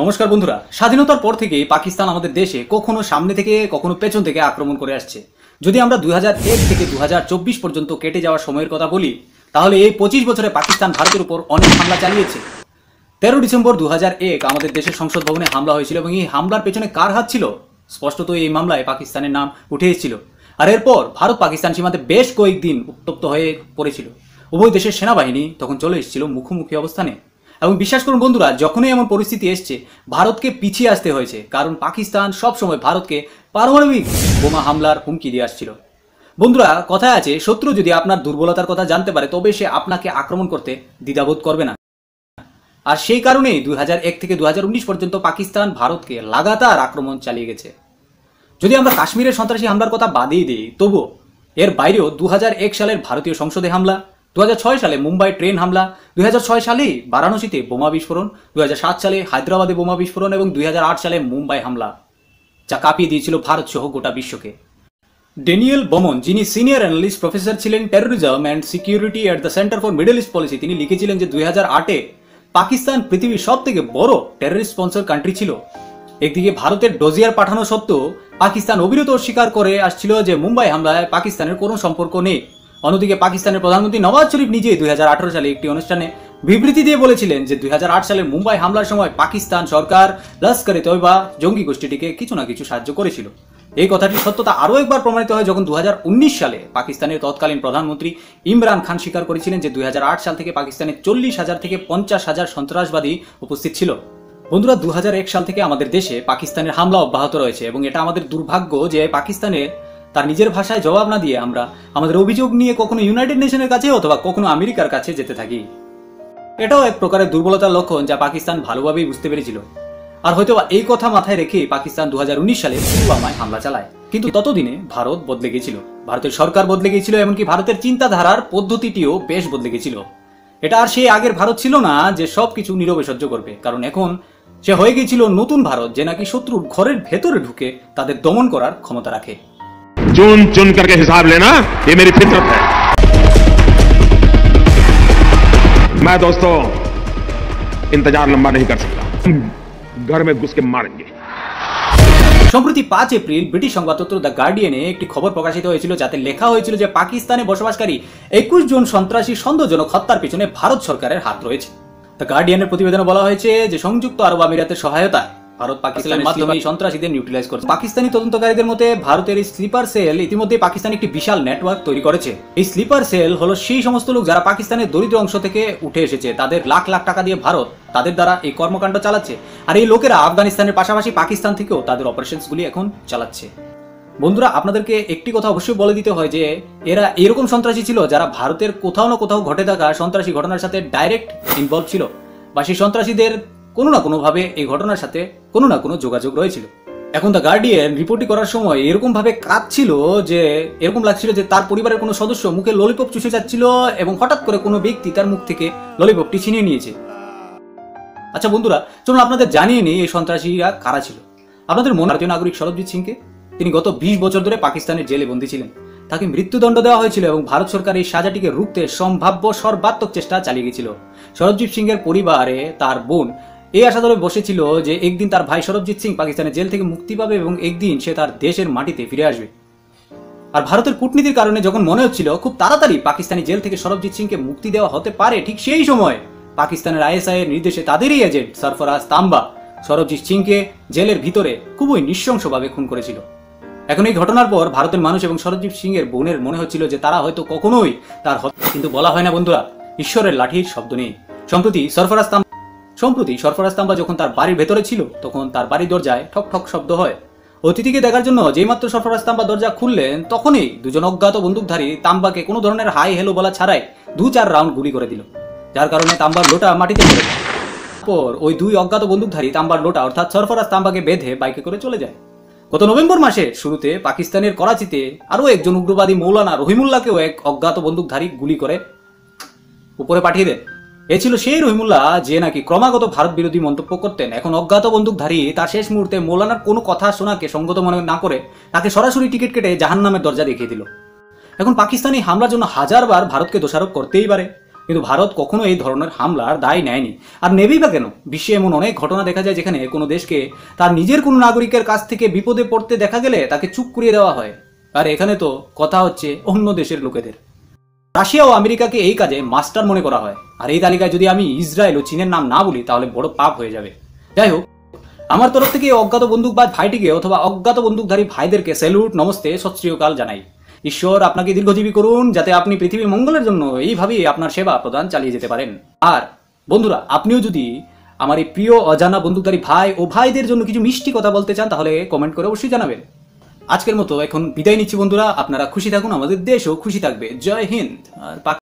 নমস্কার বন্ধুরা, স্বাধীনতার পর থেকে পাকিস্তান আমাদের দেশে কখনো সামনে থেকে কখনো পেছন থেকে আক্রমণ করে আসছে। যদি আমরা 2001 থেকে 2024 পর্যন্ত কেটে যাওয়ার সময়ের কথা বলি, তাহলে এই 25 বছরে পাকিস্তান ভারতের উপর অনেক হামলা চালিয়েছে। 13 ডিসেম্বর 2001 আমাদের দেশের সংসদ ভবনে হামলা হয়েছিল এবং এই হামলার পেছনে কার হাত ছিল? স্পষ্টত এই মামলায় পাকিস্তানের নাম উঠে এসেছিল। আর এরপর ভারত পাকিস্তান সীমান্তে বেশ কয়েকদিন উত্তপ্ত হয়ে পড়েছিল। উভয় দেশের সেনাবাহিনী তখন চলে এসেছিল মুখোমুখি অবস্থানে। এবং বিশ্বাস করুন বন্ধুরা, যখনই এমন পরিস্থিতি এসছে ভারতকে পিছিয়ে আসতে হয়েছে, কারণ পাকিস্তান সবসময় ভারতকে পারমাণবিক বোমা হামলার হুমকি দিয়ে আসছিল। বন্ধুরা, কথায় আছে, শত্রু যদি আপনার দুর্বলতার কথা জানতে পারে তবে সে আপনাকে আক্রমণ করতে দ্বিধাবোধ করবে না। আর সেই কারণেই 2001 থেকে 2019 পর্যন্ত পাকিস্তান ভারতকে লাগাতার আক্রমণ চালিয়ে গেছে। যদি আমরা কাশ্মীরের সন্ত্রাসী হামলার কথা বাদই দিই, তবুও এর বাইরেও 2001 সালের ভারতীয় সংসদে হামলা, 2006 সালে মুম্বাই ট্রেন হামলা, 2006 সালে বারাণসীতে বোমা বিস্ফোরণ, 2007 সালে হায়দ্রাবাদে বোমা বিস্ফোরণ এবং 2008 সালে মুম্বাই হামলা, যা কাঁপিয়ে দিয়েছিল ভারত সহ গোটা বিশ্বকে। ড্যানিয়েল বমন, যিনি সিনিয়র অ্যানালিস্ট প্রফেসর ছিলেন terrorism and security at the centre for middle east policy, তিনি লিখেছিলেন যে 2008-এ পাকিস্তান পৃথিবীর সব থেকে বড় টেররিস্ট স্পন্সর কান্ট্রি ছিল। একদিকে ভারতের ডোজিয়ার পাঠানো সত্ত্বেও পাকিস্তান অবিরত স্বীকার করে আসছিল যে মুম্বাই হামলায় পাকিস্তানের কোনো সম্পর্ক নেই। অন্যদিকে পাকিস্তানের প্রধানমন্ত্রী নওয়াজ শরীফ নিজে 2018 সালে একটি অনুষ্ঠানে বিবৃতি দিয়ে বলেছিলেন যে 2008 সালের মুম্বাই হামলার সময় পাকিস্তান সরকার লস্কর-ই তয়বা জঙ্গি গোষ্ঠীটিকে কিছু না কিছু সাহায্য করেছিল। এই কথাটির সত্যতা আরও একবার প্রমাণিত হয় যখন 2019 সালে পাকিস্তানের তৎকালীন প্রধানমন্ত্রী ইমরান খান স্বীকার করেছিলেন যে 2008 সাল থেকে পাকিস্তানে 40,000 থেকে 50,000 সন্ত্রাসবাদী উপস্থিত ছিল। বন্ধুরা, 2001 সাল থেকে আমাদের দেশে পাকিস্তানের হামলা অব্যাহত রয়েছে এবং এটা আমাদের দুর্ভাগ্য যে পাকিস্তানের তার নিজের ভাষায় জবাব না দিয়ে আমরা আমাদের অভিযোগ নিয়ে কখনো ইউনাইটেড নেশনের কাছে অথবা কখনো আমেরিকার কাছে যেতে থাকি। এটাও এক প্রকারের দুর্বলতার লক্ষণ যা পাকিস্তান ভালোভাবেই বুঝতে পেরেছিল। আর হয়তো এই কথা মাথায় রেখে পাকিস্তান 2019 সালে পুলওয়ামায় হামলা চালায়। কিন্তু ততদিনে ভারত বদলে গিয়েছিল, ভারতের সরকার বদলে গিয়েছিল, এমনকি ভারতের চিন্তাধারার পদ্ধতিটিও বেশ বদলে গিয়েছিল। এটা আর সেই আগের ভারত ছিল না যে সবকিছু নীরবে সহ্য করবে, কারণ এখন সে হয়ে গিয়েছিল নতুন ভারত, যে নাকি শত্রুর ঘরের ভেতরে ঢুকে তাদের দমন করার ক্ষমতা রাখে। चुन चुन करके हिसाब लेना, ये मेरी फितरत है। मैं दोस्तों इंतजार लंबा नहीं कर सकता, घर में घुस के मारेंगे। সম্প্রতি 5 এপ্রিল ব্রিটিশ সংবাদপত্র দ্য গার্ডিয়ানে একটি খবর প্রকাশিত হয়েছিল, যাতে লেখা হয়েছিল যে পাকিস্তানে বসবাসকারী 21 জন সন্ত্রাসী সন্দেহজনক হত্যার পিছনে ভারত সরকারের হাত রয়েছে। দ্য গার্ডিয়ানের প্রতিবেদনে বলা হয়েছে যে সংযুক্ত আরব আমিরাতের সহায়তায় ভারত পাকিস্তানের মাধ্যমে সন্ত্রাসীদের নিউট্রালাইজ করছে। পাকিস্তানি তদন্তকারীদের মতে ভারতের এই স্লিপার সেল ইতিমধ্যে পাকিস্তান একটি বিশাল নেটওয়ার্ক তৈরি করেছে। এই স্লিপার সেল হলো সেই সমস্ত লোক যারা পাকিস্তানের দরিদ্র অংশ থেকে উঠে এসেছে, তাদের লাখ লাখ টাকা দিয়ে ভারত তাদের দ্বারা এই কর্মকাণ্ড চালাচ্ছে। আর এই লোকেরা আফগানিস্তানের পাশাপাশি পাকিস্তান থেকেও তাদের অপারেশনসগুলি এখন চালাচ্ছে। বন্ধুরা, আপনাদেরকে একটি কথা অবশ্যই বলে দিতে হয় যে এরা এরকম সন্ত্রাসী ছিল যারা ভারতের কোথাও না কোথাও ঘটে থাকা সন্ত্রাসী ঘটনার সাথে ডাইরেক্ট ইনভলভ ছিল, বা সেই সন্ত্রাসীদের কোনো না কোনোভাবে এই ঘটনার সাথে কোনো না কোনো যোগাযোগ রয়েছিল। এখন দ্য গার্ডিয়ান রিপোর্টটি করার সময় এরকম ভাবে কাঁদছিল যে এরকম লাগছিল যে তার পরিবারের কোনো সদস্য মুখে ললিপপ চুষে যাচ্ছিল এবং হঠাৎ করে কোনো ব্যক্তি তার মুখ থেকে ললিপপটি ছিনিয়ে নিয়েছে। আচ্ছা বন্ধুরা, চলুন আপনাদের জানিয়ে নিই এই সন্ত্রাসীরা কারা ছিল। আপনাদের মনে ভারতীয় নাগরিক সরবজিৎ সিংকে, তিনি গত 20 বছর ধরে পাকিস্তানের জেলে বন্দী ছিলেন। তাকে মৃত্যুদণ্ড দেওয়া হয়েছিল এবং ভারত সরকার এই সাজাটিকে রুখতে সম্ভাব্য সর্বাত্মক চেষ্টা চালিয়ে গেছিল। সরবজিৎ সিং এর পরিবারে তার বোন এই আশা ধরে বসেছিল যে একদিন তার ভাই সরবজিৎ সিং পাকিস্তানের জেল থেকে মুক্তি পাবে এবং একদিন সে তার দেশের মাটিতে ফিরে আসবে। আর ভারতের কূটনীতির কারণে যখন মনে হচ্ছিল খুব তাড়াতাড়ি পাকিস্তানি জেল থেকে সরবজিৎ সিংকে মুক্তি দেওয়া হতে পারে, ঠিক সেই সময় পাকিস্তানের আইএসআই এর নির্দেশে তাদেরই এজেন্ট সরফরাজ তাম্বা সরবজিৎ সিংকে জেলের ভিতরে খুবই নৃশংসভাবে খুন করেছিল। এখন এই ঘটনার পর ভারতের মানুষ এবং সরবজিৎ সিং এর বোনের মনে হচ্ছিল যে তারা হয়তো কখনোই তার কিন্তু বলা হয় না বন্ধুরা, ঈশ্বরের লাঠির শব্দ নেই। সম্প্রতি সরফরাজ তাম্বা যখন তার বাড়ির ভেতরে ছিল তখন তার বাড়ির দরজায় ঠক ঠক শব্দ হয়। অতিথিকে দেখার জন্য যেই মাত্র সরফরাজ তাম্বা দরজা খুললেন তখনই দুজন অজ্ঞাত বন্দুকধারী তাম্বাকে কোনো ধরনের হাই হেলো বলা ছাড়াই 2-4 রাউন্ড গুলি করে দিল, যার কারণে তাম্বার লোটা মাটিতে পড়ে যায়। তারপর ওই দুই অজ্ঞাত বন্দুকধারী তাম্বার লোটা অর্থাৎ সরফরাজ তাম্বাকে বেঁধে বাইকে করে চলে যায়। গত নভেম্বর মাসের শুরুতে পাকিস্তানের করাচিতে আরও একজন উগ্রবাদী মৌলানা রহিমুল্লাহকেও এক অজ্ঞাত বন্দুকধারী গুলি করে উপরে পাঠিয়ে দেন। এ ছিল সেই রহিমুল্লাহ যে নাকি ক্রমাগত ভারত বিরোধী মন্তব্য করতেন। এখন অজ্ঞাত বন্দুকধারী তার শেষ মুহূর্তে মৌলানার কোনো কথা শোনাকে সঙ্গত মনে না করে তাকে সরাসরি টিকিট কেটে জাহান্নামের দরজা দেখিয়ে দিল। এখন পাকিস্তানি হামলার জন্য হাজারবার ভারতকে দোষারোপ করতেই পারে, কিন্তু ভারত কখনো এই ধরনের হামলার দায় নেয়নি। আর নেবেই বা কেন? বিশ্বে এমন অনেক ঘটনা দেখা যায় যেখানে কোনো দেশকে তার নিজের কোনো নাগরিকের কাছ থেকে বিপদে পড়তে দেখা গেলে তাকে চুপ করিয়ে দেওয়া হয়। আর এখানে তো কথা হচ্ছে অন্য দেশের লোকেদের। রাশিয়া ও আমেরিকাকে এই কাজে মাস্টার মনে করা হয়। আর এই তালিকায় যদি আমি ইসরায়েল ও চীনের নাম না বলি তাহলে বড় পাপ হয়ে যাবে। যাই হোক, আমার তরফ থেকে অজ্ঞাত বন্দুকবাজ ভাইটিকে অথবা অজ্ঞাত বন্দুকধারী ভাইদেরকে স্যালুট, নমস্তে, সৎ শ্রী অকাল জানাই। ঈশ্বর আপনাকে দীর্ঘজীবী করুন, যাতে আপনি পৃথিবীর মঙ্গলের জন্য এইভাবেই আপনার সেবা প্রদান চালিয়ে যেতে পারেন। আর বন্ধুরা, আপনিও যদি আমার এই প্রিয় অজানা বন্দুকধারী ভাই ও ভাইদের জন্য কিছু মিষ্টি কথা বলতে চান তাহলে কমেন্ট করে অবশ্যই জানাবেন। আজকের মতো এখন বিদায় নিচ্ছি বন্ধুরা। আপনারা খুশি থাকুন, আমাদের দেশও খুশি থাকবে। জয় হিন্দ। আর